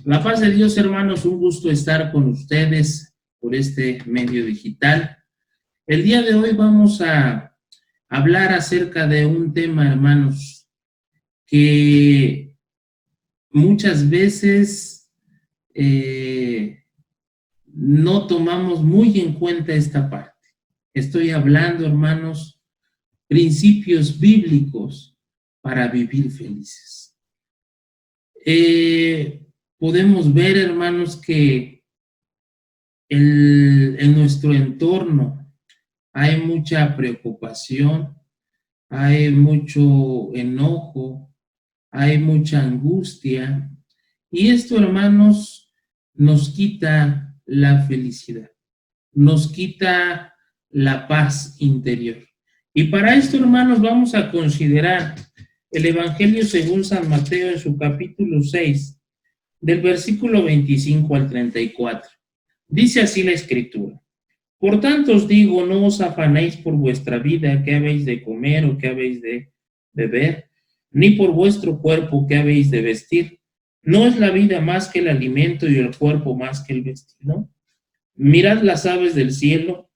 La paz de Dios, hermanos, un gusto estar con ustedes por este medio digital. El día de hoy vamos a hablar acerca de un tema, hermanos, que muchas veces no tomamos muy en cuenta esta parte. Estoy hablando, hermanos, principios bíblicos para vivir felices. Podemos ver, hermanos, que en nuestro entorno hay mucha preocupación, hay mucho enojo, hay mucha angustia, y esto, hermanos, nos quita la felicidad, nos quita la paz interior. Y para esto, hermanos, vamos a considerar el Evangelio según San Mateo en su capítulo 6, del versículo 25 al 34. Dice así la Escritura: Por tanto os digo, no os afanéis por vuestra vida, qué habéis de comer o qué habéis de beber, ni por vuestro cuerpo, qué habéis de vestir. ¿No es la vida más que el alimento y el cuerpo más que el vestido? Mirad las aves del cielo,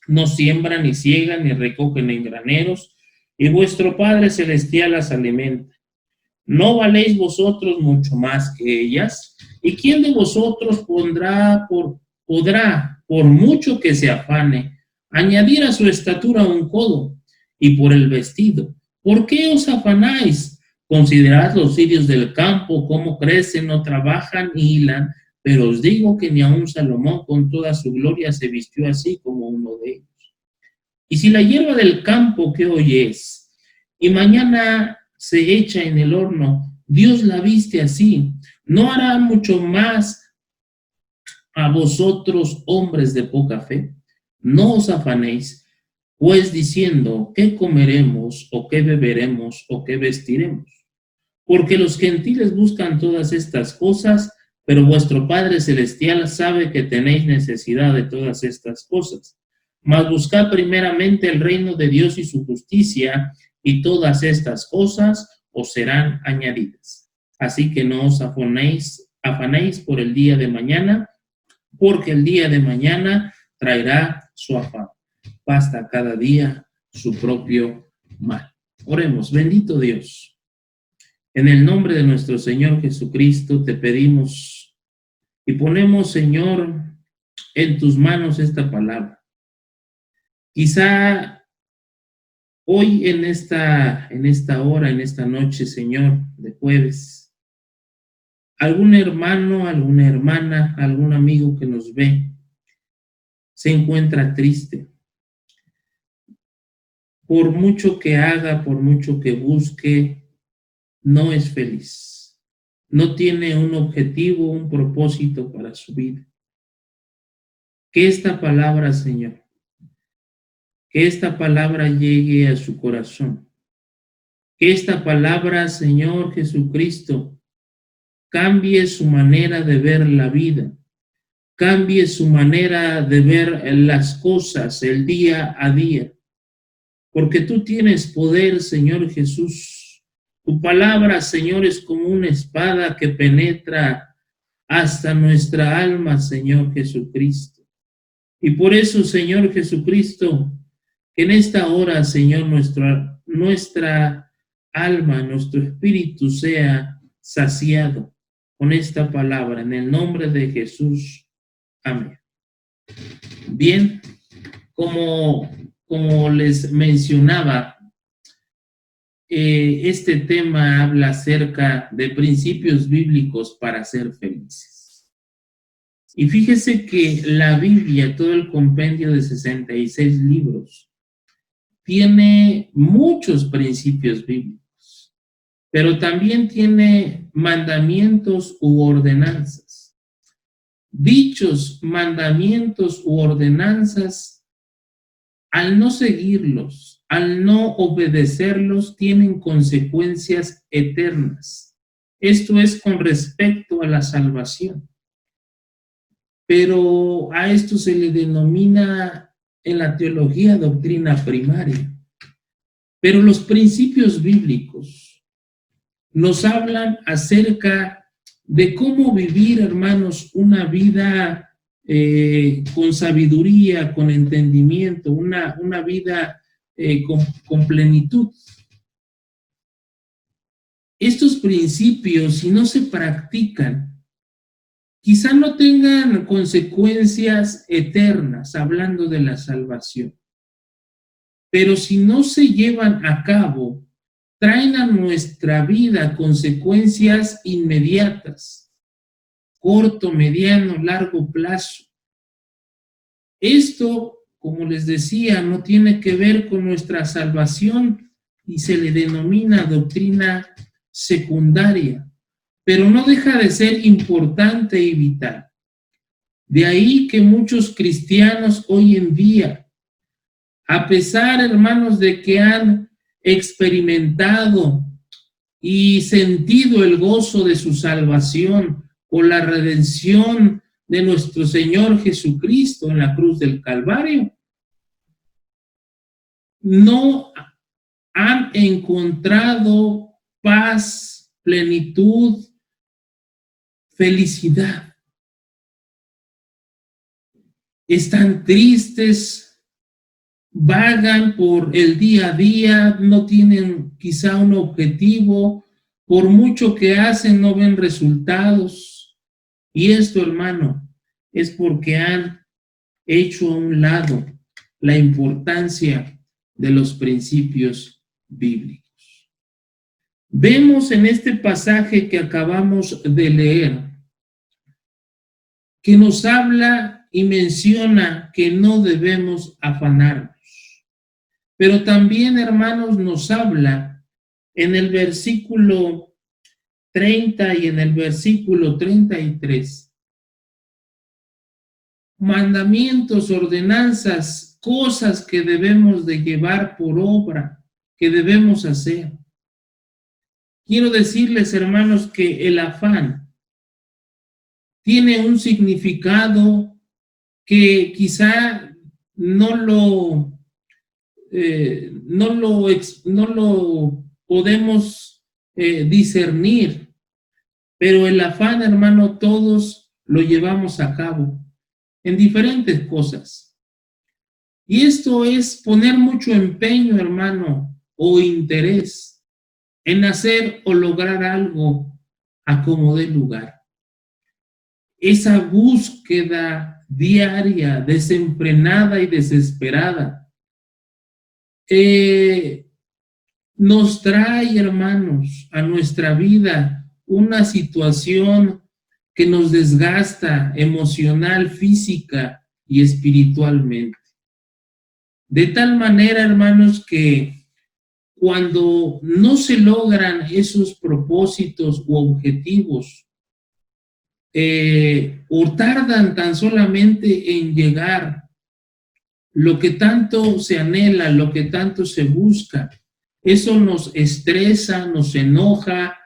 no siembran, ni ciegan, ni recogen en graneros, y vuestro Padre Celestial las alimenta. ¿No valéis vosotros mucho más que ellas? ¿Y quién de vosotros podrá, por mucho que se afane, añadir a su estatura un codo? Y por el vestido, ¿por qué os afanáis? Considerad los cirios del campo, cómo crecen, no trabajan ni hilan, pero os digo que ni aun Salomón con toda su gloria se vistió así como uno de ellos. Y si la hierba del campo que hoy es, y mañana se echa en el horno, Dios la viste así, ¿no hará mucho más a vosotros, hombres de poca fe? No os afanéis, pues diciendo, ¿qué comeremos, o qué beberemos, o qué vestiremos? Porque los gentiles buscan todas estas cosas, pero vuestro Padre Celestial sabe que tenéis necesidad de todas estas cosas. Mas buscad primeramente el reino de Dios y su justicia, y todas estas cosas os serán añadidas. Así que no os afanéis por el día de mañana, porque el día de mañana traerá su afán. Basta cada día su propio mal. Oremos. Bendito Dios, en el nombre de nuestro Señor Jesucristo te pedimos y ponemos, Señor, en tus manos esta palabra. Quizá hoy en esta hora, en esta noche, Señor, de jueves, algún hermano, alguna hermana, algún amigo que nos ve se encuentra triste. Por mucho que haga, por mucho que busque, no es feliz. No tiene un objetivo, un propósito para su vida. Que esta palabra, Señor, que esta palabra llegue a su corazón. Que esta palabra, Señor Jesucristo, cambie su manera de ver la vida, cambie su manera de ver las cosas, el día a día. Porque tú tienes poder, Señor Jesús. Tu palabra, Señor, es como una espada que penetra hasta nuestra alma, Señor Jesucristo. Y por eso, Señor Jesucristo, que en esta hora, Señor, nuestra alma, nuestro espíritu sea saciado con esta palabra, en el nombre de Jesús. Amén. Bien, como les mencionaba, este tema habla acerca de principios bíblicos para ser felices. Y fíjese que la Biblia, todo el compendio de 66 libros, tiene muchos principios bíblicos, pero también tiene mandamientos u ordenanzas. Dichos mandamientos u ordenanzas, al no seguirlos, al no obedecerlos, tienen consecuencias eternas. Esto es con respecto a la salvación. Pero a esto se le denomina en la teología doctrina primaria. Pero los principios bíblicos nos hablan acerca de cómo vivir, hermanos, una vida con sabiduría, con entendimiento, una vida con plenitud. Estos principios, si no se practican, quizá no tengan consecuencias eternas, hablando de la salvación, pero si no se llevan a cabo, traen a nuestra vida consecuencias inmediatas, corto, mediano, largo plazo. Esto, como les decía, no tiene que ver con nuestra salvación y se le denomina doctrina secundaria, pero no deja de ser importante y vital. De ahí que muchos cristianos hoy en día, a pesar, hermanos, de que han experimentado y sentido el gozo de su salvación o la redención de nuestro Señor Jesucristo en la cruz del Calvario, no han encontrado paz, plenitud, felicidad. Están tristes, vagan por el día a día, no tienen quizá un objetivo, por mucho que hacen no ven resultados. Y esto, hermano, es porque han hecho a un lado la importancia de los principios bíblicos. Vemos en este pasaje que acabamos de leer que nos habla y menciona que no debemos afanarnos. Pero también, hermanos, nos habla en el versículo 30 y en el versículo 33, mandamientos, ordenanzas, cosas que debemos de llevar por obra, que debemos hacer. Quiero decirles, hermanos, que el afán tiene un significado que quizá no lo podemos discernir, pero el afán, hermano, todos lo llevamos a cabo en diferentes cosas. Y esto es poner mucho empeño, hermano, o interés en hacer o lograr algo a como dé lugar. Esa búsqueda diaria, desenfrenada y desesperada, nos trae, hermanos, a nuestra vida una situación que nos desgasta emocional, física y espiritualmente. De tal manera, hermanos, que cuando no se logran esos propósitos u objetivos, o tardan tan solamente en llegar, lo que tanto se anhela, lo que tanto se busca, eso nos estresa, nos enoja,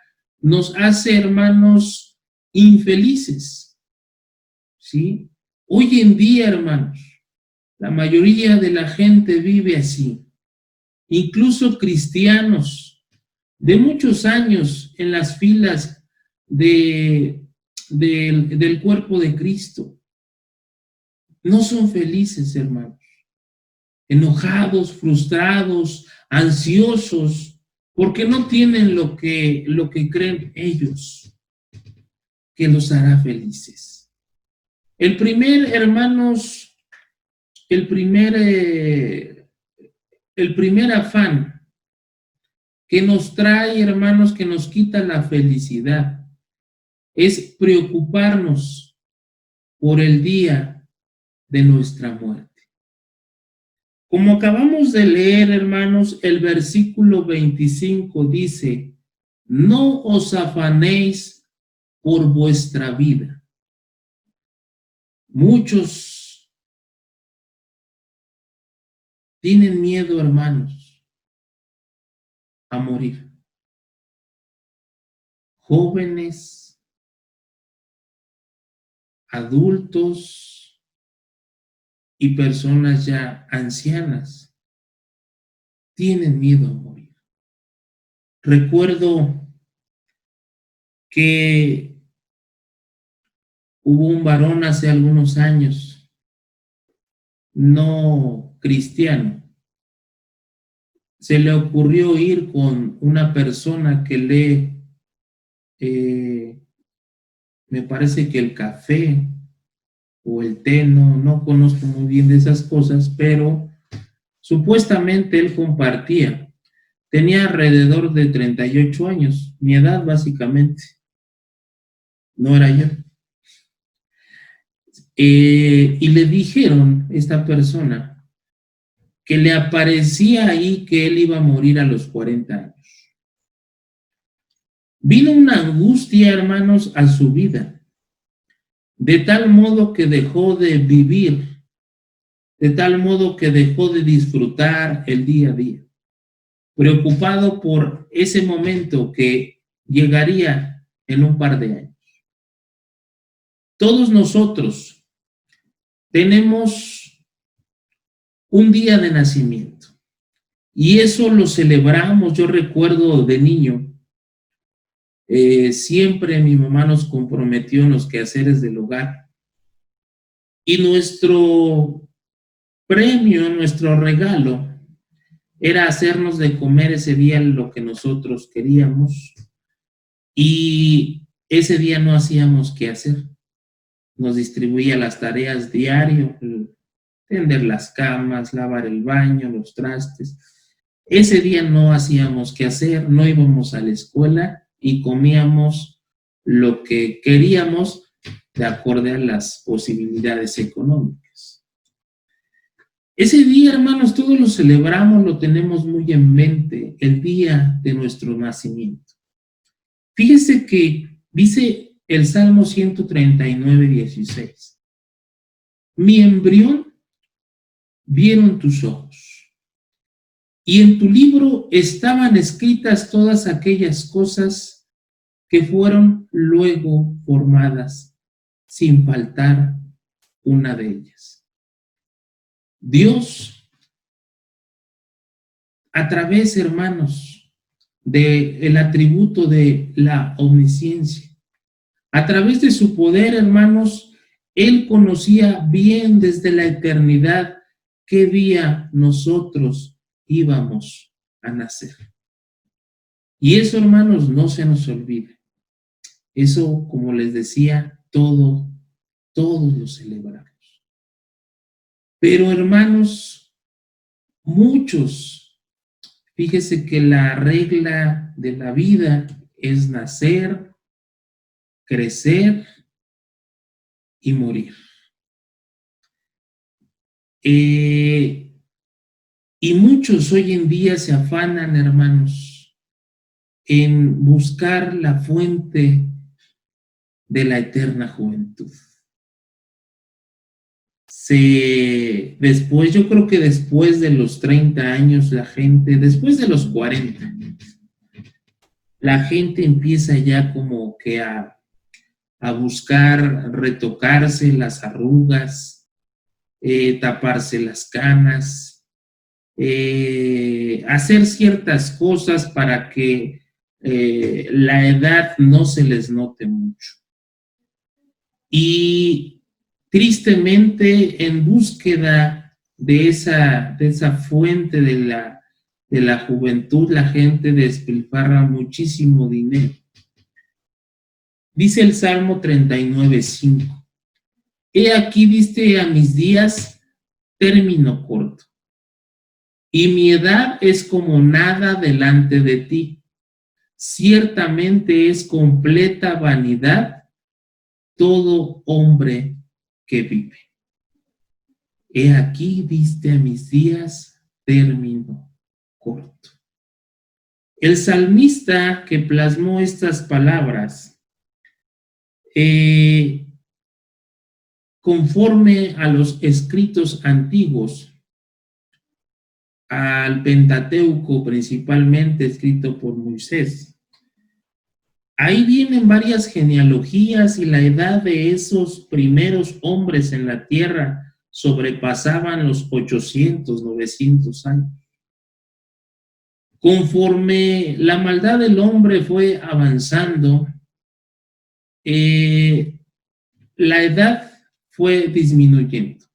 nos hace, hermanos, infelices, ¿sí? Hoy en día, hermanos, la mayoría de la gente vive así, incluso cristianos de muchos años en las filas del cuerpo de Cristo. No son felices, hermanos. Enojados, frustrados, ansiosos, porque no tienen lo que creen ellos que los hará felices. El primer, hermanos, el primer afán que nos trae, hermanos, que nos quita la felicidad, es preocuparnos por el día de nuestra muerte. Como acabamos de leer, hermanos, el versículo 25 dice, no os afanéis por vuestra vida. Muchos tienen miedo, hermanos, a morir. Jóvenes, adultos y personas ya ancianas tienen miedo a morir. Recuerdo que hubo un varón hace algunos años, no cristiano, se le ocurrió ir con una persona que lee, me parece que el café o el té, no conozco muy bien de esas cosas, pero supuestamente él compartía. Tenía alrededor de 38 años, mi edad básicamente, no era yo. Y le dijeron a esta persona que le aparecía ahí que él iba a morir a los 40 años. Vino una angustia, hermanos, a su vida, de tal modo que dejó de vivir, de tal modo que dejó de disfrutar el día a día, preocupado por ese momento que llegaría en un par de años. Todos nosotros tenemos un día de nacimiento y eso lo celebramos. Yo recuerdo de niño, siempre mi mamá nos comprometió en los quehaceres del hogar y nuestro premio, nuestro regalo era hacernos de comer ese día lo que nosotros queríamos y ese día no hacíamos qué hacer. Nos distribuía las tareas diario, tender las camas, lavar el baño, los trastes. Ese día no hacíamos qué hacer, no íbamos a la escuela y comíamos lo que queríamos de acuerdo a las posibilidades económicas. Ese día, hermanos, todos lo celebramos, lo tenemos muy en mente, el día de nuestro nacimiento. Fíjese que dice el Salmo 139, 16. Mi embrión vieron tus ojos, y en tu libro estaban escritas todas aquellas cosas que fueron luego formadas, sin faltar una de ellas. Dios, a través, hermanos, del atributo de la omnisciencia, a través de su poder, hermanos, Él conocía bien desde la eternidad qué día nosotros íbamos a nacer. Y eso, hermanos, no se nos olvide. Eso, como les decía, todos lo celebramos. Pero, hermanos, muchos, fíjese que la regla de la vida es nacer, crecer y morir. Y muchos hoy en día se afanan, hermanos, en buscar la fuente de la eterna juventud. Después, yo creo que después de los 30 años, la gente, después de los 40, la gente empieza ya como que a buscar retocarse las arrugas, taparse las canas, hacer ciertas cosas para que la edad no se les note mucho. Y tristemente, en búsqueda de esa fuente de la juventud, la gente despilfarra muchísimo dinero. Dice el Salmo 39:5. He aquí diste a mis días término corto, y mi edad es como nada delante de ti. Ciertamente es completa vanidad todo hombre que vive. He aquí diste a mis días término corto. El salmista que plasmó estas palabras, conforme a los escritos antiguos, al Pentateuco principalmente escrito por Moisés, ahí vienen varias genealogías y la edad de esos primeros hombres en la tierra sobrepasaban los 800, 900 años. Conforme la maldad del hombre fue avanzando, la edad fue disminuyendo.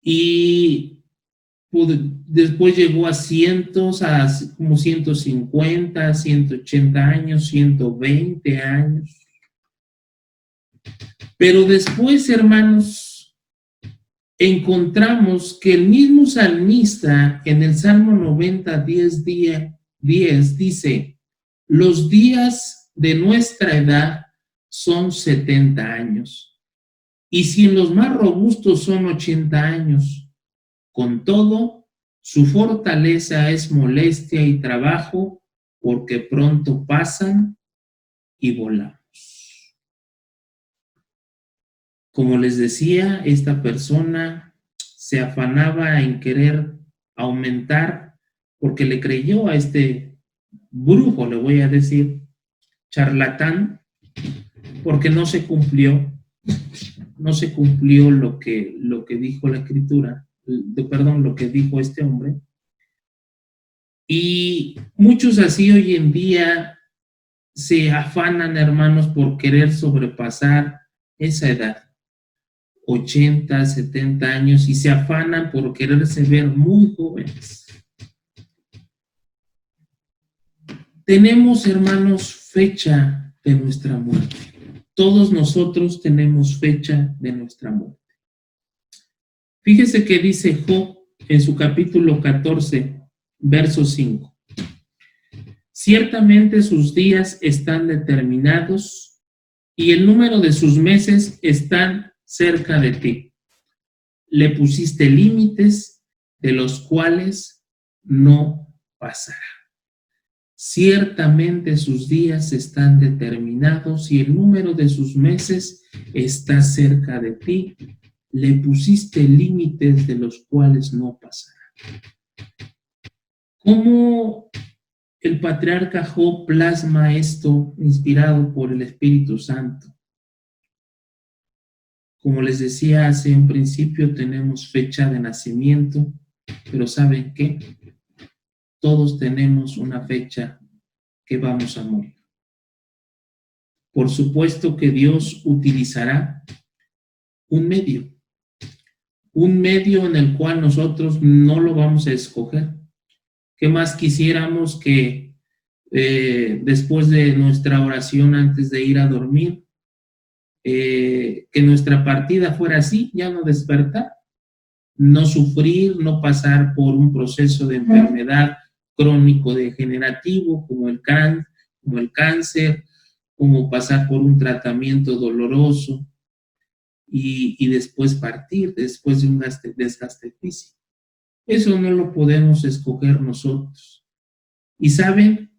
Y después llegó a cientos, a como 150, 180 años, 120 años. Pero después, hermanos, encontramos que el mismo salmista en el Salmo 90, 10 dice, los días de nuestra edad son 70 años. Y si en los más robustos son 80 años, con todo, su fortaleza es molestia y trabajo, porque pronto pasan y volamos. Como les decía, esta persona se afanaba en querer aumentar, porque le creyó a este brujo, le voy a decir, charlatán, porque no se cumplió lo que dijo la escritura, lo que dijo este hombre. Y muchos así hoy en día se afanan, hermanos, por querer sobrepasar esa edad, 80, 70 años, y se afanan por quererse ver muy jóvenes. Tenemos, hermanos, fecha de nuestra muerte. Todos nosotros tenemos fecha de nuestra muerte. Fíjese que dice Job en su capítulo 14, verso 5. Ciertamente sus días están determinados y el número de sus meses están cerca de ti. Le pusiste límites de los cuales no pasará. Ciertamente sus días están determinados y el número de sus meses está cerca de ti. Le pusiste límites de los cuales no pasará. ¿Cómo el patriarca Job plasma esto inspirado por el Espíritu Santo? Como les decía hace un principio, tenemos fecha de nacimiento, pero ¿saben qué? Todos tenemos una fecha que vamos a morir. Por supuesto que Dios utilizará un medio en el cual nosotros no lo vamos a escoger. ¿Qué más quisiéramos que después de nuestra oración antes de ir a dormir, que nuestra partida fuera así, ya no despertar, no sufrir, no pasar por un proceso de enfermedad crónico degenerativo como el cáncer, como pasar por un tratamiento doloroso y después partir, después de un desgaste físico? Eso no lo podemos escoger nosotros. Y saben,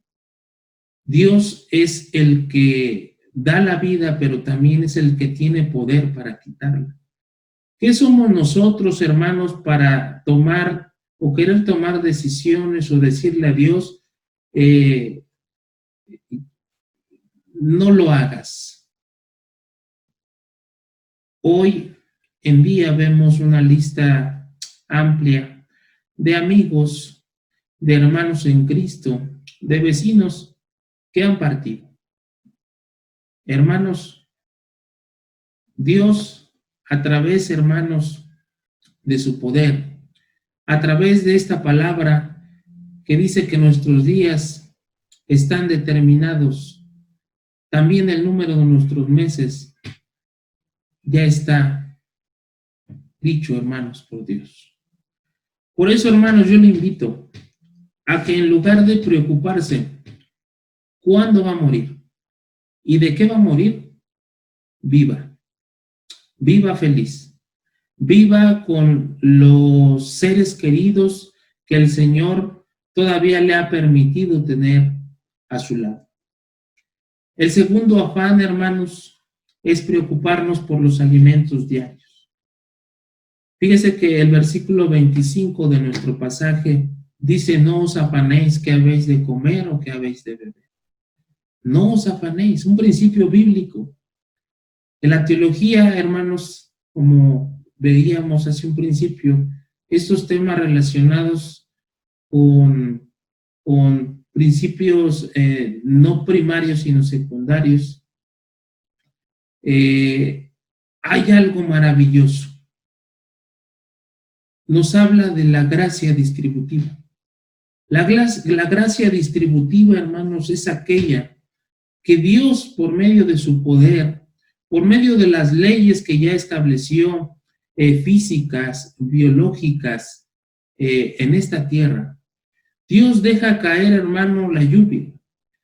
Dios es el que da la vida, pero también es el que tiene poder para quitarla. ¿Qué somos nosotros, hermanos, para tomar o querer tomar decisiones o decirle a Dios, no lo hagas? Hoy en día vemos una lista amplia de amigos, de hermanos en Cristo, de vecinos que han partido. Hermanos, Dios, a través, hermanos, de su poder, a través de esta palabra que dice que nuestros días están determinados, también el número de nuestros meses ya está dicho, hermanos, por Dios. Por eso, hermanos, yo le invito a que en lugar de preocuparse cuándo va a morir y de qué va a morir, viva feliz, viva con los seres queridos que el Señor todavía le ha permitido tener a su lado. El segundo afán, hermanos, es preocuparnos por los alimentos diarios. Fíjese que el versículo 25 de nuestro pasaje dice: no os afanéis qué habéis de comer o qué habéis de beber. No os afanéis, un principio bíblico. En la teología, hermanos, como veíamos hace un principio, estos temas relacionados con principios no primarios sino secundarios, hay algo maravilloso. Nos habla de la gracia distributiva. La gracia distributiva, hermanos, es aquella que Dios, por medio de su poder, por medio de las leyes que ya estableció, físicas, biológicas, en esta tierra, Dios deja caer, hermano, la lluvia.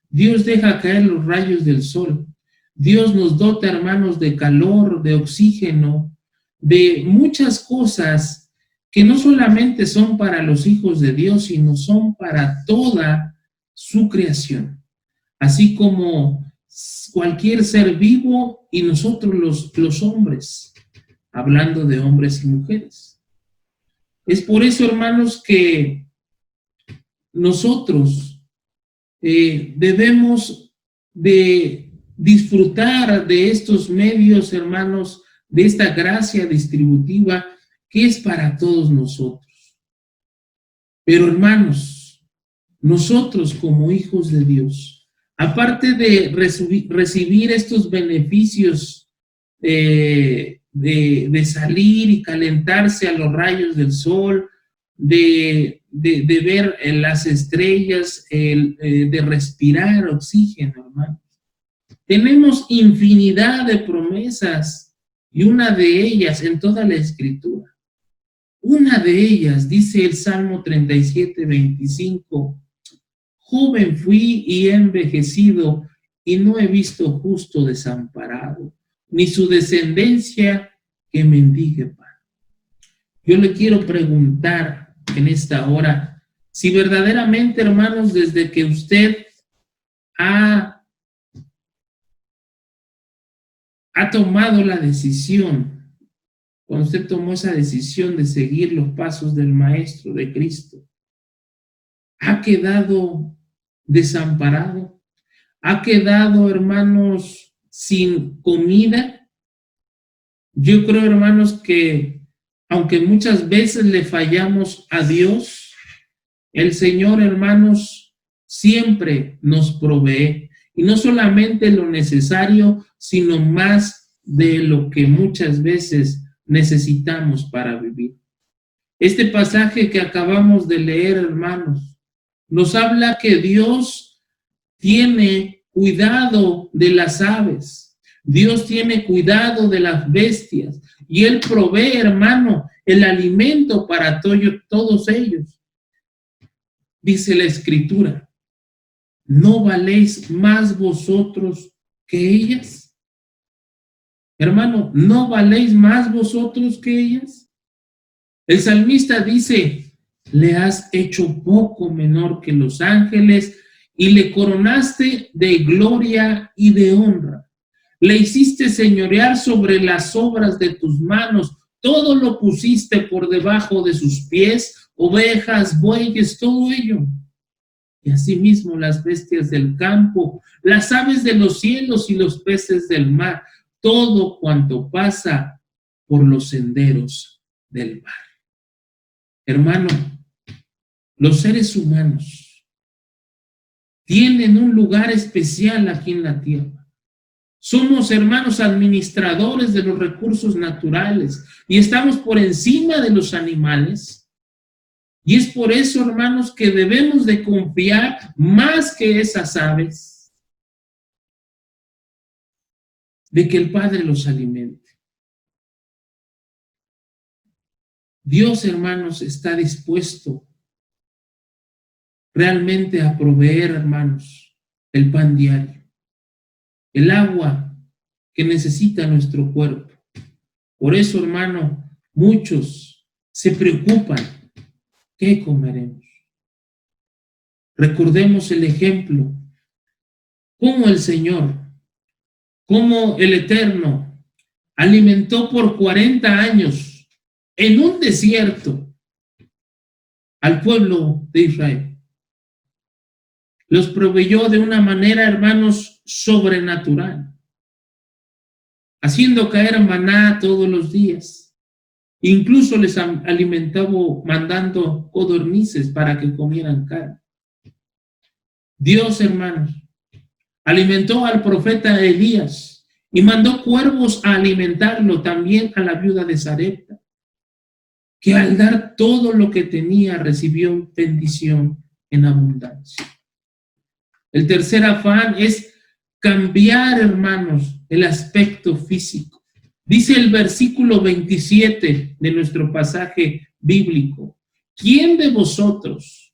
Dios deja caer los rayos del sol. Dios nos dota, hermanos, de calor, de oxígeno, de muchas cosas que no solamente son para los hijos de Dios, sino son para toda su creación. Así como cualquier ser vivo y nosotros los hombres, hablando de hombres y mujeres. Es por eso, hermanos, que nosotros debemos de disfrutar de estos medios, hermanos, de esta gracia distributiva que es para todos nosotros. Pero, hermanos, nosotros como hijos de Dios, aparte de recibir estos beneficios de salir y calentarse a los rayos del sol, de ver las estrellas, de respirar oxígeno, hermano. Tenemos infinidad de promesas y una de ellas en toda la Escritura. Una de ellas dice el Salmo 37, 25, joven fui y he envejecido y no he visto justo desamparado, ni su descendencia que mendigue pan. Yo le quiero preguntar en esta hora si verdaderamente, hermanos, desde que usted ha tomado la decisión, cuando usted tomó esa decisión de seguir los pasos del Maestro, de Cristo, ha quedado desamparado, ha quedado, hermanos, sin comida. Yo creo, hermanos, que aunque muchas veces le fallamos a Dios, el Señor, hermanos, siempre nos provee, y no solamente lo necesario, sino más de lo que muchas veces necesitamos para vivir. Este pasaje que acabamos de leer, hermanos, nos habla que Dios tiene cuidado de las aves, Dios tiene cuidado de las bestias, y Él provee, hermano, el alimento para todos ellos. Dice la Escritura, ¿no valéis más vosotros que ellas? Hermano, ¿no valéis más vosotros que ellas? El salmista dice, le has hecho poco menor que los ángeles y le coronaste de gloria y de honra. Le hiciste señorear sobre las obras de tus manos, todo lo pusiste por debajo de sus pies, ovejas, bueyes, todo ello. Y asimismo las bestias del campo, las aves de los cielos y los peces del mar, todo cuanto pasa por los senderos del mar. Hermano, los seres humanos tienen un lugar especial aquí en la tierra. Somos, hermanos, administradores de los recursos naturales y estamos por encima de los animales. Y es por eso, hermanos, que debemos de confiar más que esas aves, de que el Padre los alimente. Dios, hermanos, está dispuesto realmente a proveer, hermanos, el pan diario, el agua que necesita nuestro cuerpo. Por eso, hermano, muchos se preocupan. ¿Qué comeremos? Recordemos el ejemplo, cómo el Señor, cómo el Eterno alimentó por 40 años en un desierto al pueblo de Israel. Los proveyó de una manera, hermanos, sobrenatural, haciendo caer maná todos los días. Incluso les alimentaba mandando codornices para que comieran carne. Dios, hermanos, alimentó al profeta Elías y mandó cuervos a alimentarlo, también a la viuda de Sarepta, que al dar todo lo que tenía recibió bendición en abundancia. El tercer afán es cambiar, hermanos, el aspecto físico. Dice el versículo 27 de nuestro pasaje bíblico: ¿quién de vosotros,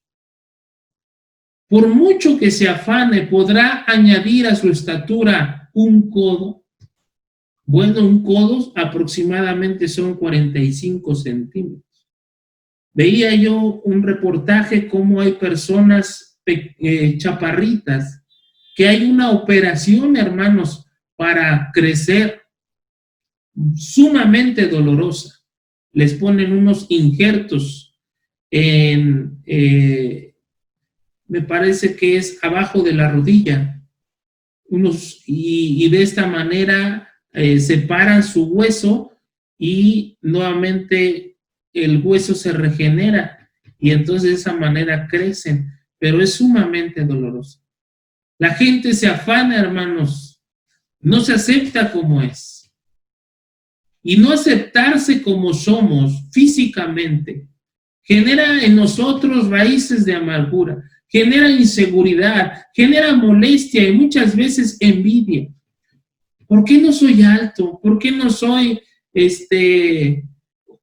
por mucho que se afane, podrá añadir a su estatura un codo? Bueno, un codo aproximadamente son 45 centímetros. Veía yo un reportaje cómo hay personas chaparritas, que hay una operación, hermanos, para crecer sumamente dolorosa. Les ponen unos injertos en, me parece que es abajo de la rodilla, y de esta manera separan su hueso y nuevamente el hueso se regenera y entonces de esa manera crecen, pero es sumamente doloroso. La gente se afana, hermanos, no se acepta como es. Y no aceptarse como somos físicamente genera en nosotros raíces de amargura, genera inseguridad, genera molestia y muchas veces envidia. ¿Por qué no soy alto? ¿Por qué no soy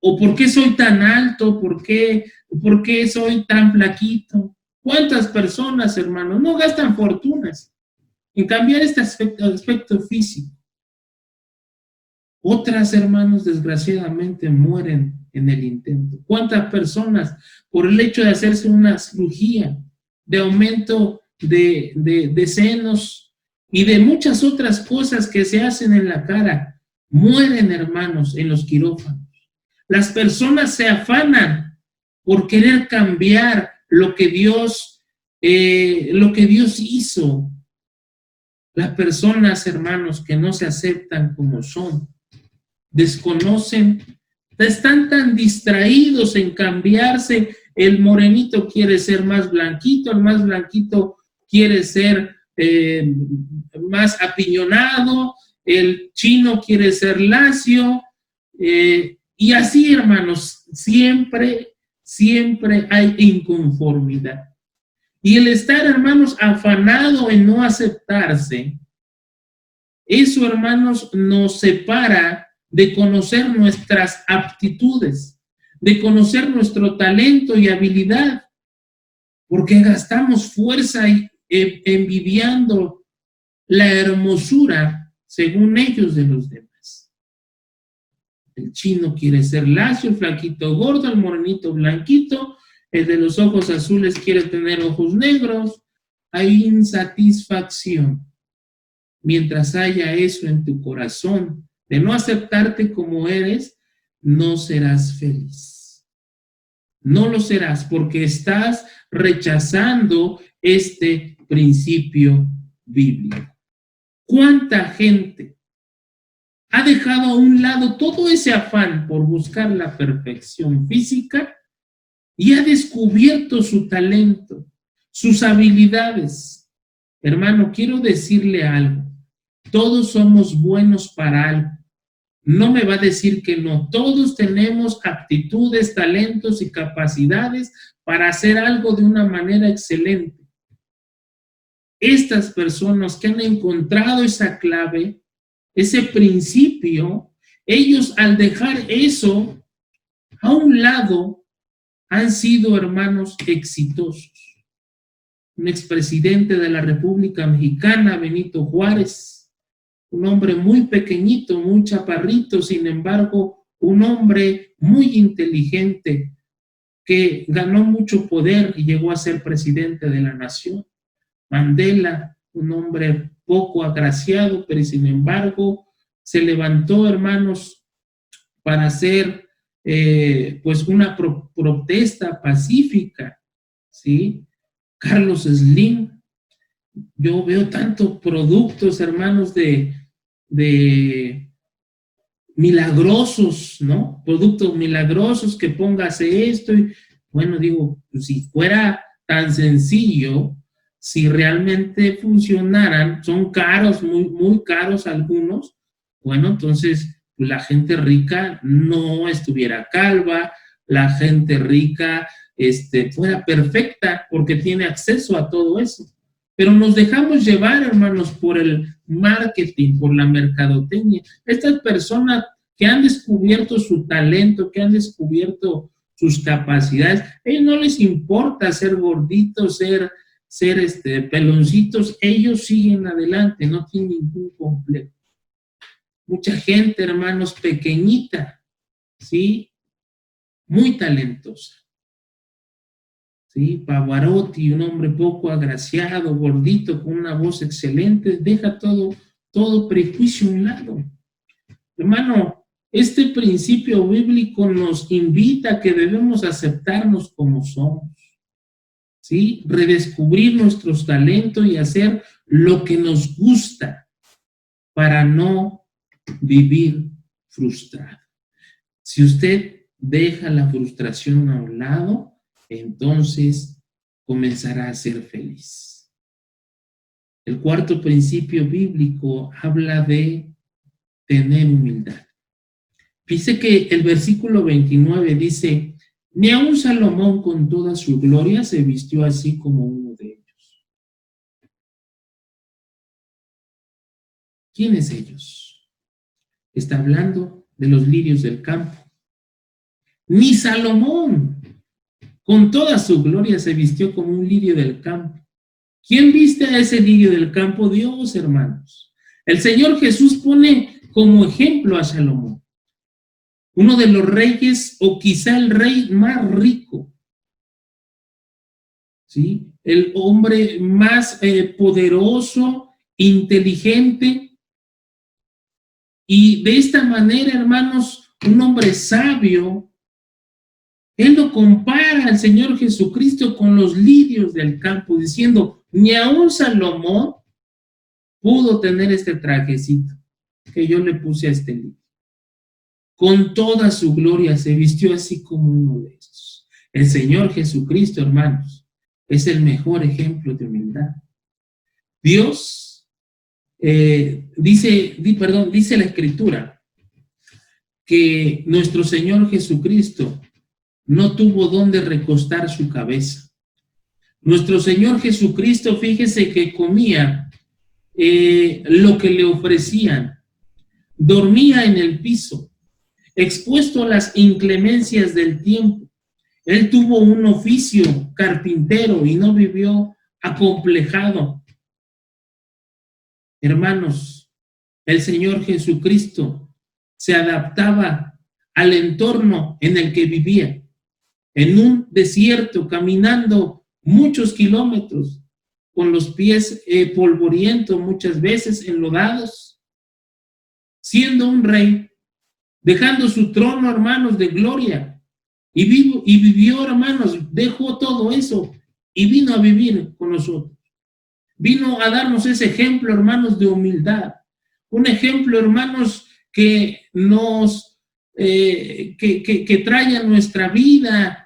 o por qué soy tan alto? ¿Por qué soy tan flaquito? ¿Cuántas personas, hermanos, no gastan fortunas en cambiar este aspecto físico? Otras, hermanos, desgraciadamente mueren en el intento. ¿Cuántas personas, por el hecho de hacerse una cirugía de aumento de senos y de muchas otras cosas que se hacen en la cara, mueren, hermanos, en los quirófanos? Las personas se afanan por querer cambiar lo que Dios hizo. Las personas, hermanos, que no se aceptan como son, desconocen, están tan distraídos en cambiarse. El morenito quiere ser más blanquito, el más blanquito quiere ser más apiñonado, el chino quiere ser lacio, y así, hermanos, siempre hay inconformidad. Y el estar, hermanos, afanado en no aceptarse, eso, hermanos, nos separa de conocer nuestras aptitudes, de conocer nuestro talento y habilidad, porque gastamos fuerza envidiando la hermosura, según ellos, de los demás. El chino quiere ser lacio, el flaquito gordo, el morenito blanquito, el de los ojos azules quiere tener ojos negros. Hay insatisfacción. Mientras haya eso en tu corazón, de no aceptarte como eres, no serás feliz. No lo serás porque estás rechazando este principio bíblico. ¿Cuánta gente ha dejado a un lado todo ese afán por buscar la perfección física y ha descubierto su talento, sus habilidades? Hermano, quiero decirle algo. Todos somos buenos para algo. No me va a decir que no. Todos tenemos aptitudes, talentos y capacidades para hacer algo de una manera excelente. Estas personas que han encontrado esa clave, ese principio, ellos al dejar eso a un lado, han sido, hermanos, exitosos. Un expresidente de la República Mexicana, Benito Juárez, un hombre muy pequeñito, muy chaparrito, sin embargo, un hombre muy inteligente que ganó mucho poder y llegó a ser presidente de la nación. Mandela, un hombre poco agraciado, pero sin embargo, se levantó, hermanos, para hacer pues una protesta pacífica, ¿sí? Carlos Slim. Yo veo tantos productos, hermanos, de milagrosos, ¿no? Productos milagrosos, que póngase esto. Y, bueno, digo, pues si fuera tan sencillo, si realmente funcionaran, son caros, muy, muy caros algunos, Bueno, entonces la gente rica no estuviera calva, la gente rica fuera perfecta porque tiene acceso a todo eso. Pero nos dejamos llevar, hermanos, por el marketing, por la mercadotecnia. Estas personas que han descubierto su talento, que han descubierto sus capacidades, a ellos no les importa ser gorditos, ser peloncitos, ellos siguen adelante, no tienen ningún complejo. Mucha gente, hermanos, pequeñita, ¿sí? Muy talentosa. ¿Sí? Pavarotti, un hombre poco agraciado, gordito, con una voz excelente, deja todo prejuicio a un lado. Hermano, este principio bíblico nos invita a que debemos aceptarnos como somos, ¿sí? Redescubrir nuestros talentos y hacer lo que nos gusta para no vivir frustrado. Si usted deja la frustración a un lado, entonces comenzará a ser feliz. El cuarto principio bíblico habla de tener humildad. Dice que el versículo 29 dice, ni aun Salomón con toda su gloria se vistió así como uno de ellos. ¿Quiénes ellos? Está hablando de los lirios del campo. Ni Salomón con toda su gloria se vistió como un lirio del campo. ¿Quién viste a ese lirio del campo? Dios, hermanos. El Señor Jesús pone como ejemplo a Salomón, uno de los reyes, o quizá el rey más rico, ¿sí? El hombre más poderoso, inteligente, y de esta manera, hermanos, un hombre sabio. Él lo compara al Señor Jesucristo con los lirios del campo, diciendo, ni aun Salomón pudo tener este trajecito que yo le puse a este lirio. Con toda su gloria se vistió así como uno de esos. El Señor Jesucristo, hermanos, es el mejor ejemplo de humildad. Dios dice la Escritura que nuestro Señor Jesucristo no tuvo dónde recostar su cabeza. Nuestro Señor Jesucristo, fíjese que comía lo que le ofrecían, dormía en el piso, expuesto a las inclemencias del tiempo. Él tuvo un oficio carpintero y no vivió acomplejado. Hermanos, el Señor Jesucristo se adaptaba al entorno en el que vivía. En un desierto, caminando muchos kilómetros, con los pies polvorientos, muchas veces enlodados, siendo un rey, dejando su trono, hermanos, de gloria, y vivió, hermanos, dejó todo eso, y vino a vivir con nosotros. Vino a darnos ese ejemplo, hermanos, de humildad. Un ejemplo, hermanos, que nos, que trae a nuestra vida,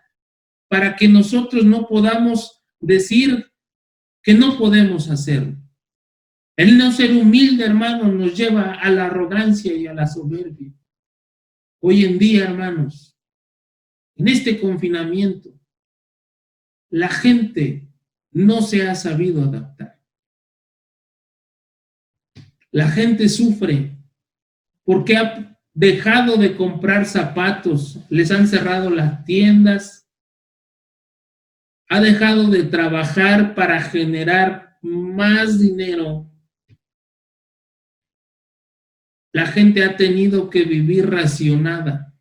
para que nosotros no podamos decir que no podemos hacerlo. El no ser humilde, hermanos, nos lleva a la arrogancia y a la soberbia. Hoy en día, hermanos, en este confinamiento, la gente no se ha sabido adaptar. La gente sufre porque ha dejado de comprar zapatos, les han cerrado las tiendas, ha dejado de trabajar para generar más dinero. La gente ha tenido que vivir racionada.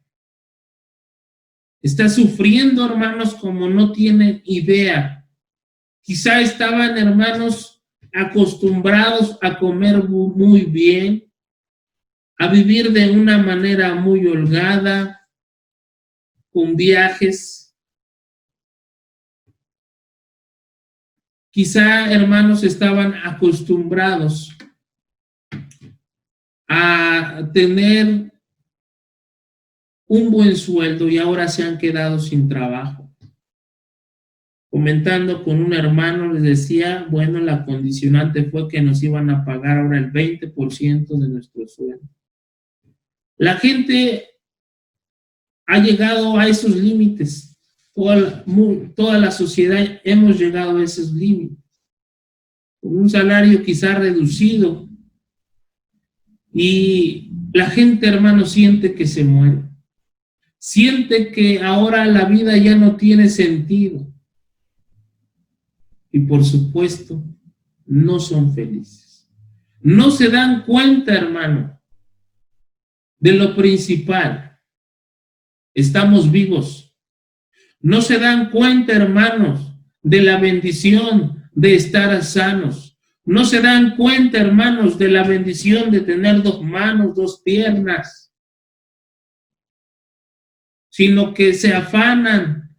Está sufriendo, hermanos, como no tienen idea. Quizá estaban, hermanos, acostumbrados a comer muy bien, a vivir de una manera muy holgada, con viajes. Quizá, hermanos, estaban acostumbrados a tener un buen sueldo y ahora se han quedado sin trabajo. Comentando con un hermano, les decía, bueno, la condicionante fue que nos iban a pagar ahora el 20% de nuestro sueldo. La gente ha llegado a esos límites. Toda la sociedad hemos llegado a esos límites. Con un salario quizá reducido. Y la gente, hermano, siente que se muere. Siente que ahora la vida ya no tiene sentido. Y por supuesto, no son felices. No se dan cuenta, hermano, de lo principal. Estamos vivos. No se dan cuenta, hermanos, de la bendición de estar sanos. No se dan cuenta, hermanos, de la bendición de tener 2 manos, 2 piernas, sino que se afanan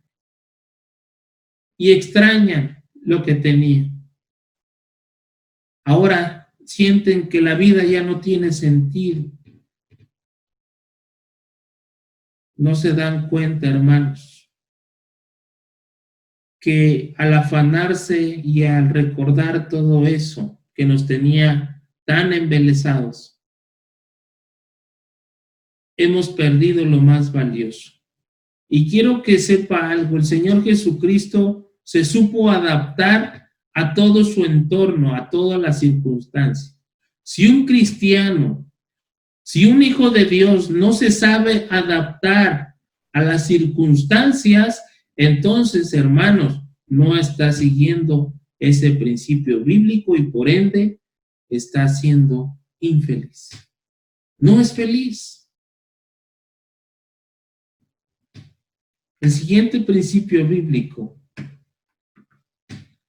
y extrañan lo que tenían. Ahora sienten que la vida ya no tiene sentido. No se dan cuenta, hermanos, que al afanarse y al recordar todo eso que nos tenía tan embelesados, hemos perdido lo más valioso. Y quiero que sepa algo, el Señor Jesucristo se supo adaptar a todo su entorno, a todas las circunstancias. Si un cristiano, si un hijo de Dios no se sabe adaptar a las circunstancias, entonces, hermanos, no está siguiendo ese principio bíblico y por ende está siendo infeliz. No es feliz. El siguiente principio bíblico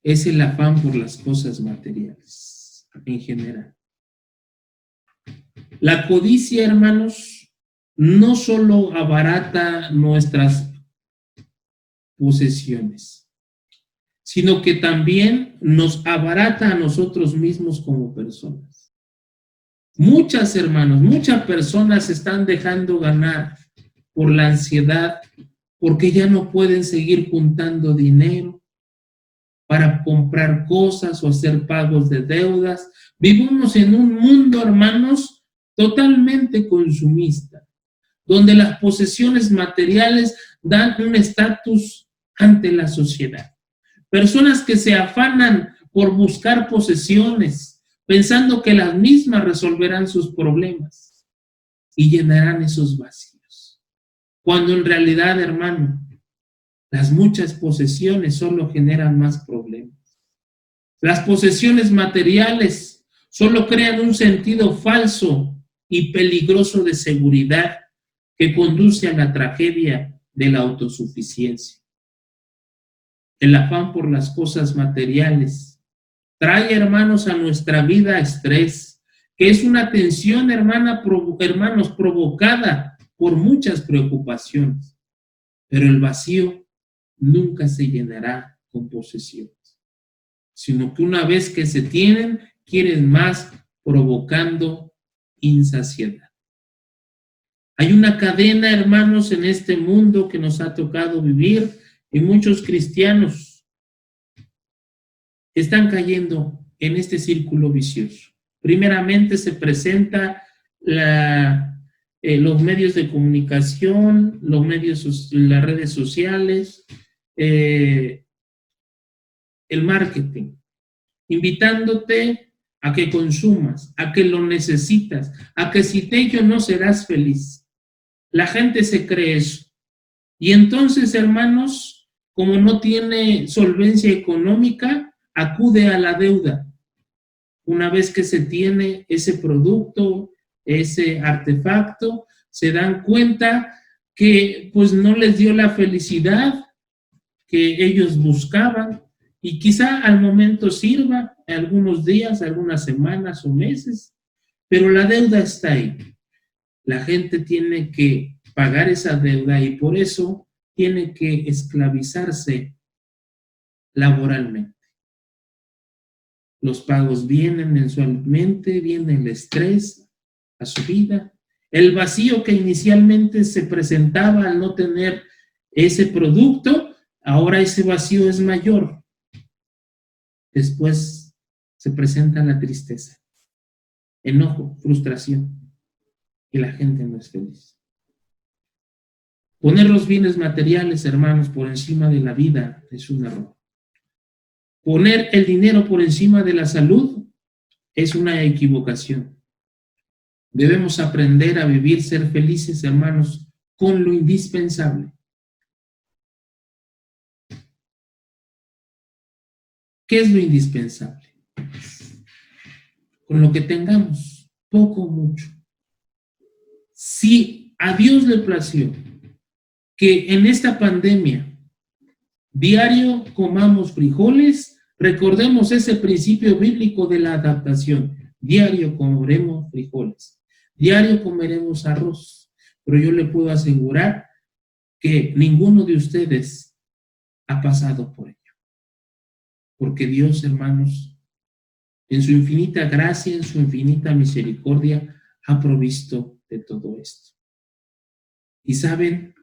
es el afán por las cosas materiales en general. La codicia, hermanos, no solo abarata nuestras posesiones, sino que también nos abarata a nosotros mismos como personas. Muchas, hermanos, muchas personas se están dejando ganar por la ansiedad, porque ya no pueden seguir juntando dinero para comprar cosas o hacer pagos de deudas. Vivimos en un mundo, hermanos, totalmente consumista, donde las posesiones materiales dan un estatus ante la sociedad. Personas que se afanan por buscar posesiones, pensando que las mismas resolverán sus problemas y llenarán esos vacíos. Cuando en realidad, hermano, las muchas posesiones solo generan más problemas. Las posesiones materiales solo crean un sentido falso y peligroso de seguridad que conduce a la tragedia de la autosuficiencia. El afán por las cosas materiales trae, hermanos, a nuestra vida estrés, que es una tensión, hermanos, provocada por muchas preocupaciones. Pero el vacío nunca se llenará con posesiones, sino que una vez que se tienen, quieren más, provocando insaciedad. Hay una cadena, hermanos, en este mundo que nos ha tocado vivir y muchos cristianos están cayendo en este círculo vicioso. Primeramente se presenta los medios de comunicación, las redes sociales, el marketing, invitándote a que consumas, a que lo necesitas, a que sin ello no serás feliz. La gente se cree eso. Y entonces, hermanos, como no tiene solvencia económica, acude a la deuda. Una vez que se tiene ese producto, ese artefacto, se dan cuenta que pues no les dio la felicidad que ellos buscaban y quizá al momento sirva algunos días, algunas semanas o meses, pero la deuda está ahí. La gente tiene que pagar esa deuda y por eso tiene que esclavizarse laboralmente. Los pagos vienen mensualmente, viene el estrés a su vida, el vacío que inicialmente se presentaba al no tener ese producto, ahora ese vacío es mayor. Después se presenta la tristeza, enojo, frustración. y la gente no es feliz. Poner los bienes materiales, hermanos, por encima de la vida es un error. Poner el dinero por encima de la salud es una equivocación. Debemos aprender a vivir, ser felices, hermanos, con lo indispensable. ¿Qué es lo indispensable? Con lo que tengamos, poco o mucho. Si a Dios le plació que en esta pandemia diario comamos frijoles, recordemos ese principio bíblico de la adaptación. Diario comeremos frijoles, diario comeremos arroz, pero yo le puedo asegurar que ninguno de ustedes ha pasado por ello. Porque Dios, hermanos, en su infinita gracia, en su infinita misericordia, ha provisto de todo esto. Y saben,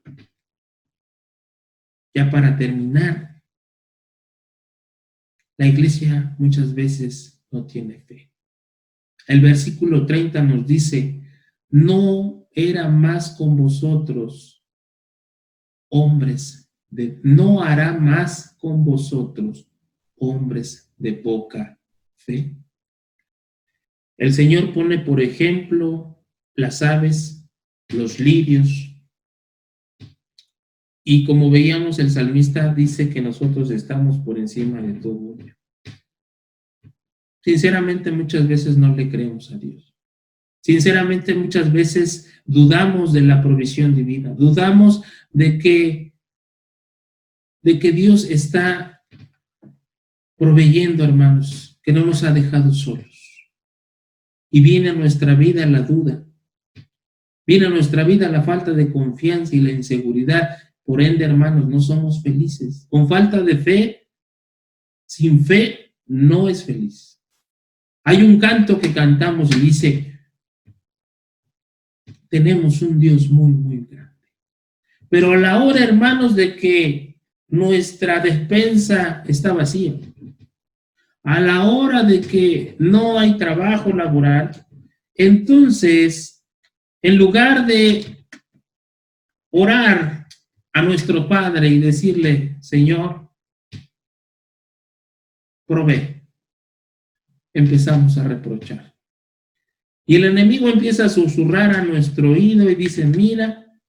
ya para terminar, la iglesia muchas veces no tiene fe. El versículo 30 nos dice, no era más con vosotros, no hará más con vosotros, hombres de poca fe. El Señor pone, por ejemplo, las aves, los lirios, y como veíamos, el salmista dice que nosotros estamos por encima de todo ello. Sinceramente, muchas veces no le creemos a Dios. Sinceramente, muchas veces dudamos de la provisión divina, dudamos de que Dios está proveyendo, hermanos, que no nos ha dejado solos. Y viene a nuestra vida la duda, viene a nuestra vida la falta de confianza y la inseguridad. Por ende, hermanos, no somos felices. Con falta de fe, sin fe, no es feliz. Hay un canto que cantamos y dice, tenemos un Dios muy, muy grande. Pero a la hora, hermanos, de que nuestra despensa está vacía, a la hora de que no hay trabajo laboral, entonces, en lugar de orar a nuestro Padre y decirle, Señor, provee, empezamos a reprochar. Y el enemigo empieza a susurrar a nuestro oído y dice, mira,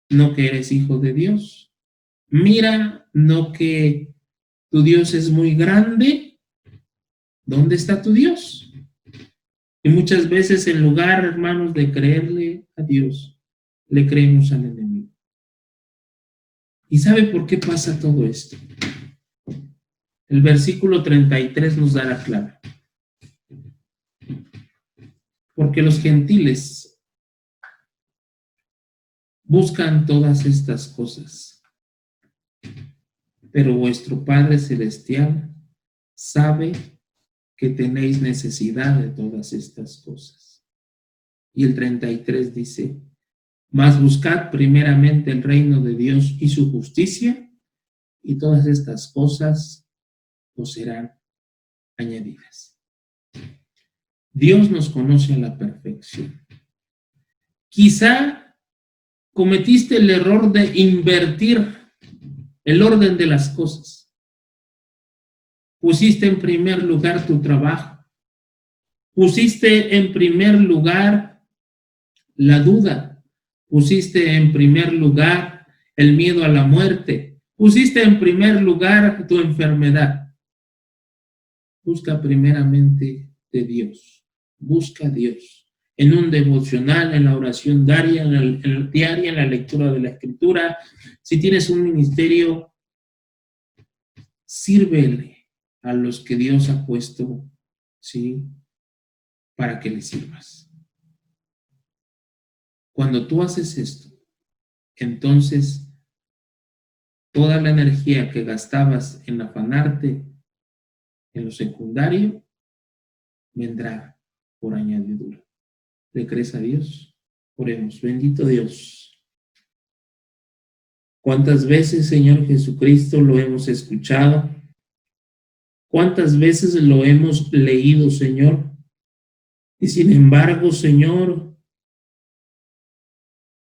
no que eres hijo de Dios, mira, no que tu Dios es muy grande, ¿dónde está tu Dios? Y muchas veces en lugar, hermanos, de creerle a Dios, le creemos al enemigo. ¿Y sabe por qué pasa todo esto? El versículo 33 nos da la clave. Porque los gentiles buscan todas estas cosas, pero vuestro Padre Celestial sabe que tenéis necesidad de todas estas cosas. Y el 33 dice, mas buscad primeramente el reino de Dios y su justicia, y todas estas cosas os serán añadidas. Dios nos conoce a la perfección. Quizá cometiste el error de invertir el orden de las cosas. Pusiste en primer lugar tu trabajo. Pusiste en primer lugar la duda. Pusiste en primer lugar el miedo a la muerte. Pusiste en primer lugar tu enfermedad. Busca primeramente de Dios. Busca a Dios en un devocional, en la oración diaria, en la lectura de la Escritura. Si tienes un ministerio, sírvele a los que Dios ha puesto, ¿sí?, para que le sirvas. Cuando tú haces esto, entonces toda la energía que gastabas en afanarte en lo secundario vendrá por añadidura. ¿Le crees a Dios? Oremos. Bendito Dios. ¿Cuántas veces, Señor Jesucristo, lo hemos escuchado? ¿Cuántas veces lo hemos leído, Señor? Y sin embargo, Señor,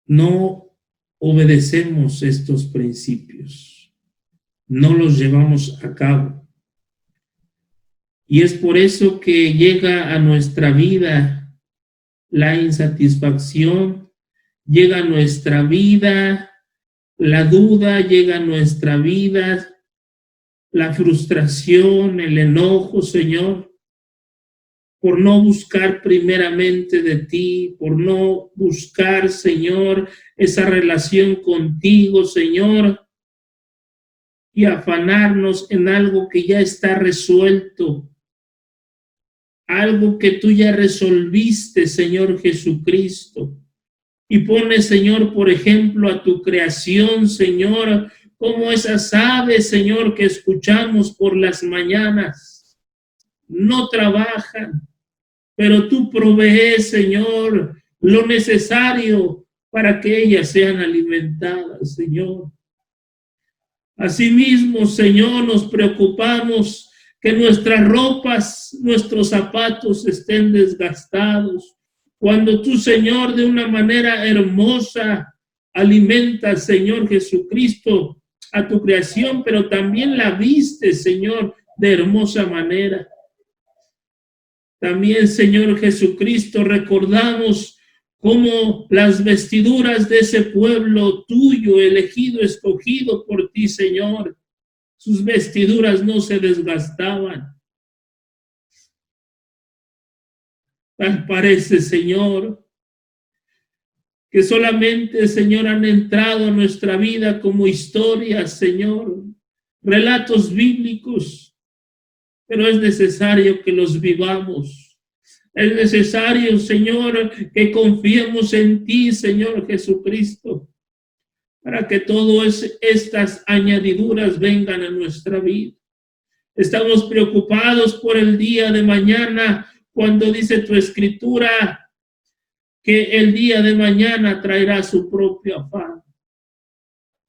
no obedecemos estos principios, no los llevamos a cabo. Y es por eso que llega a nuestra vida la insatisfacción, llega a nuestra vida la duda, llega a nuestra vida la frustración, el enojo, Señor, por no buscar primeramente de ti, por no buscar, Señor, esa relación contigo, Señor, y afanarnos en algo que ya está resuelto, algo que tú ya resolviste, Señor Jesucristo. Y pone, Señor, por ejemplo, a tu creación, Señor, como esas aves, Señor, que escuchamos por las mañanas. No trabajan, pero tú provees, Señor, lo necesario para que ellas sean alimentadas, Señor. Asimismo, Señor, nos preocupamos que nuestras ropas, nuestros zapatos estén desgastados. Cuando tú, Señor, de una manera hermosa alimentas, Señor Jesucristo, a tu creación, pero también la viste, Señor, de hermosa manera. También, Señor Jesucristo, recordamos cómo las vestiduras de ese pueblo tuyo, elegido, escogido por ti, Señor, sus vestiduras no se desgastaban. Tal parece, Señor, que solamente, Señor, han entrado a nuestra vida como historias, Señor, relatos bíblicos, pero es necesario que los vivamos. Es necesario, Señor, que confiemos en ti, Señor Jesucristo, para que todas estas añadiduras vengan a nuestra vida. Estamos preocupados por el día de mañana, cuando dice tu escritura que el día de mañana traerá su propio afán.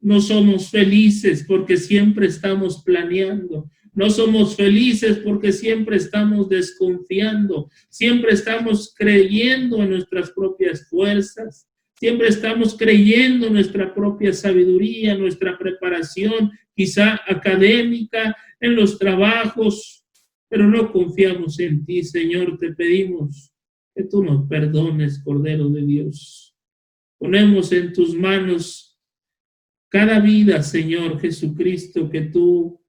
No somos felices porque siempre estamos planeando. No somos felices porque siempre estamos desconfiando. Siempre estamos creyendo en nuestras propias fuerzas. Siempre estamos creyendo en nuestra propia sabiduría, nuestra preparación, quizá académica, en los trabajos, pero no confiamos en ti, Señor. Te pedimos que tú nos perdones, Cordero de Dios. Ponemos en tus manos cada vida, Señor Jesucristo, que tú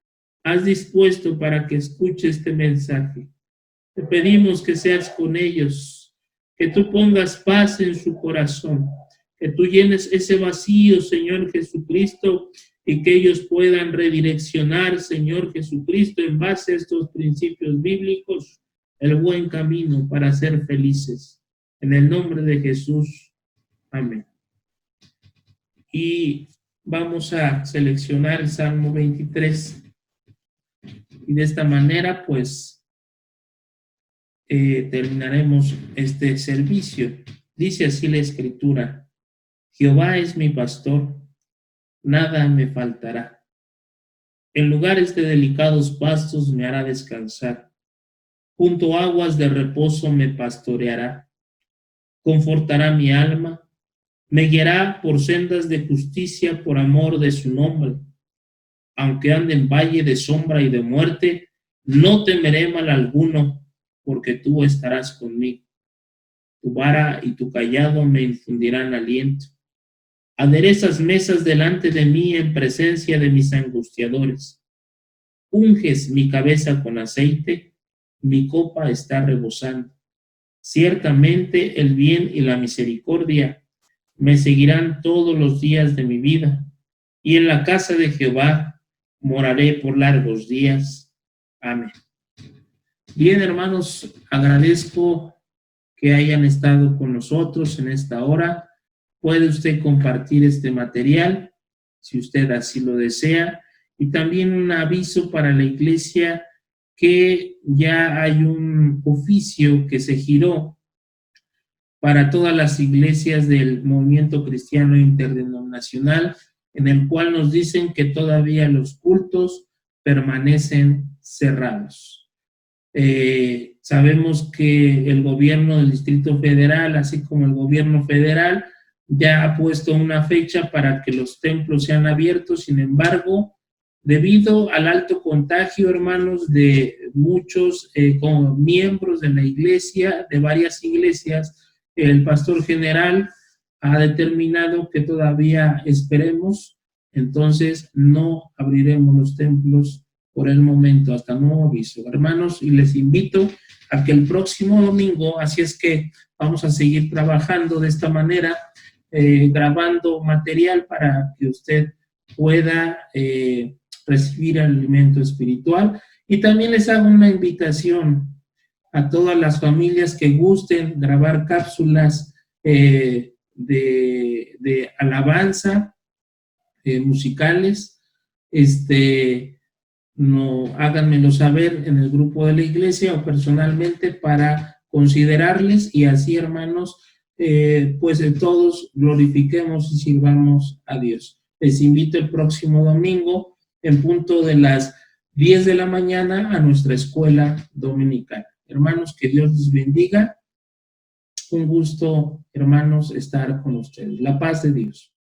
has dispuesto para que escuche este mensaje. Te pedimos que seas con ellos, que tú pongas paz en su corazón, que tú llenes ese vacío, Señor Jesucristo, y que ellos puedan redireccionar, Señor Jesucristo, en base a estos principios bíblicos, el buen camino para ser felices. En el nombre de Jesús. Amén. Y vamos a seleccionar el Salmo 23. Y de esta manera, pues, terminaremos este servicio. Dice así la Escritura: Jehová es mi pastor, nada me faltará. En lugares de delicados pastos me hará descansar. Junto a aguas de reposo me pastoreará. Confortará mi alma. Me guiará por sendas de justicia por amor de su nombre. Aunque ande en valle de sombra y de muerte, no temeré mal alguno, porque tú estarás conmigo. Tu vara y tu cayado me infundirán aliento. Aderezas mesas delante de mí en presencia de mis angustiadores. Unges mi cabeza con aceite, mi copa está rebosando. Ciertamente el bien y la misericordia me seguirán todos los días de mi vida, y en la casa de Jehová moraré por largos días. Amén. Bien, hermanos, agradezco que hayan estado con nosotros en esta hora. Puede usted compartir este material, si usted así lo desea. Y también un aviso para la iglesia, que ya hay un oficio que se giró para todas las iglesias del movimiento cristiano interdenominacional, en el cual nos dicen que todavía los cultos permanecen cerrados. Sabemos que el gobierno del Distrito Federal, así como el gobierno federal, ya ha puesto una fecha para que los templos sean abiertos. Sin embargo, debido al alto contagio, hermanos, de muchos miembros de la iglesia, de varias iglesias, el pastor general ha determinado que todavía esperemos, entonces no abriremos los templos por el momento, hasta nuevo aviso. Hermanos, y les invito a que el próximo domingo, así es que vamos a seguir trabajando de esta manera, grabando material para que usted pueda recibir el alimento espiritual. Y también les hago una invitación a todas las familias que gusten grabar cápsulas de alabanza, musicales, no, háganmelo saber en el grupo de la iglesia o personalmente para considerarles, y así, hermanos, pues todos glorifiquemos y sirvamos a Dios. Les invito el próximo domingo en punto de las 10 de la mañana a nuestra escuela dominical. Hermanos, que Dios les bendiga. Un gusto, hermanos, estar con ustedes. La paz de Dios.